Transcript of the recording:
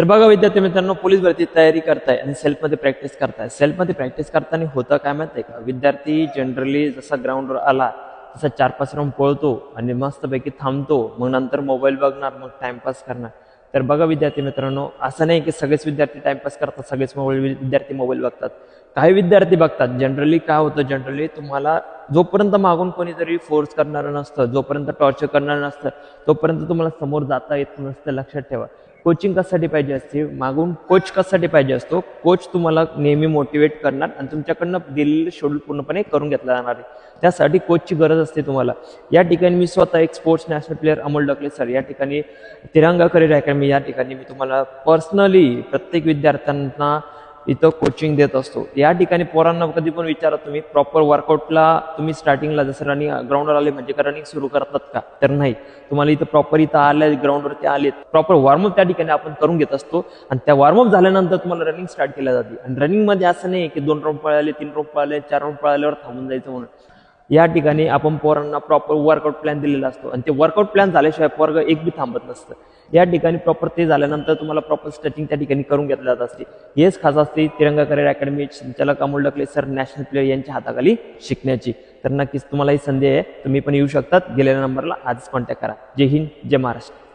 तर बघा विद्यार्थी मित्रांनो, पोलीस भरती तयारी करताय आणि सेल्फमध्ये प्रॅक्टिस करताय. सेल्फमध्ये प्रॅक्टिस करताना होतं काय माहिती आहे का, विद्यार्थी जनरली जसा ग्राउंडवर आला तसा 4-5 राऊंड पळतो आणि मस्तपैकी थांबतो, मग नंतर मोबाईल बघणार, मग टाइमपास करणार. तर बघा विद्यार्थी मित्रांनो, असं नाही की सगळेच विद्यार्थी टाइमपास करतात, सगळेच विद्यार्थी मोबाईल बघतात. काही विद्यार्थी बघतात. जनरली काय होतं, जनरली तुम्हाला जोपर्यंत मागून कोणीतरी फोर्स करणारं नसतं, जोपर्यंत टॉर्चर करणारं नसतं, तोपर्यंत तुम्हाला समोर जाता येत नसतं. लक्षात ठेवा. कोचिंग कशासाठी पाहिजे असते, मागून कोच कशासाठी पाहिजे असतो, कोच तुम्हाला नेहमी मोटिवेट करणार आणि तुमच्याकडनं दिलेलं शेड्यूल पूर्णपणे करून घेतला जाणार आहे. त्यासाठी कोचची गरज असते तुम्हाला. या ठिकाणी मी स्वतः एक sports national player Amol Dakle sir, या ठिकाणी तिरंगा करिअर अकॅडमी, या ठिकाणी मी तुम्हाला पर्सनली प्रत्येक विद्यार्थ्यांना इथं कोचिंग देत असतो. या ठिकाणी पोरांना कधी पण विचारा तुम्ही, प्रॉपर वर्कआउटला तुम्ही स्टार्टिंगला जसं रनिंग ग्राउंडवर आले म्हणजे का रनिंग सुरू करतात का, तर नाही. तुम्हाला इथं प्रॉपर इथं आले, ग्राउंडवरती आलेत, प्रॉपर वॉर्मअप त्या ठिकाणी आपण करून घेत असतो आणि त्या वॉर्मअप झाल्यानंतर तुम्हाला रनिंग स्टार्ट केल्या जाते. आणि रनिंगमध्ये असं नाही की 2 राऊंड पळाले, 3 राऊंड पळाले, 4 राऊंड पळाल्यावर थांबून जायचं म्हणून. या ठिकाणी आपण पोरांना प्रॉपर वर्कआउट प्लॅन दिलेला असतो आणि ते वर्कआउट प्लॅन झाल्याशिवाय पोरग एक बी थांबत नसतं. या ठिकाणी प्रॉपर ते झाल्यानंतर तुम्हाला प्रॉपर स्ट्रेचिंग त्या ठिकाणी करून घेतलं जात असते. हेच खास असते तिरंगा करिअर अकॅडमी संचालक Amol Dakle sir national player यांच्या हाताखाली शिकण्याची. तर नक्कीच तुम्हाला ही संधी आहे, तुम्ही पण येऊ शकतात. गेलेल्या नंबरला आजच कॉन्टॅक्ट करा. जय हिंद, जय महाराष्ट्र.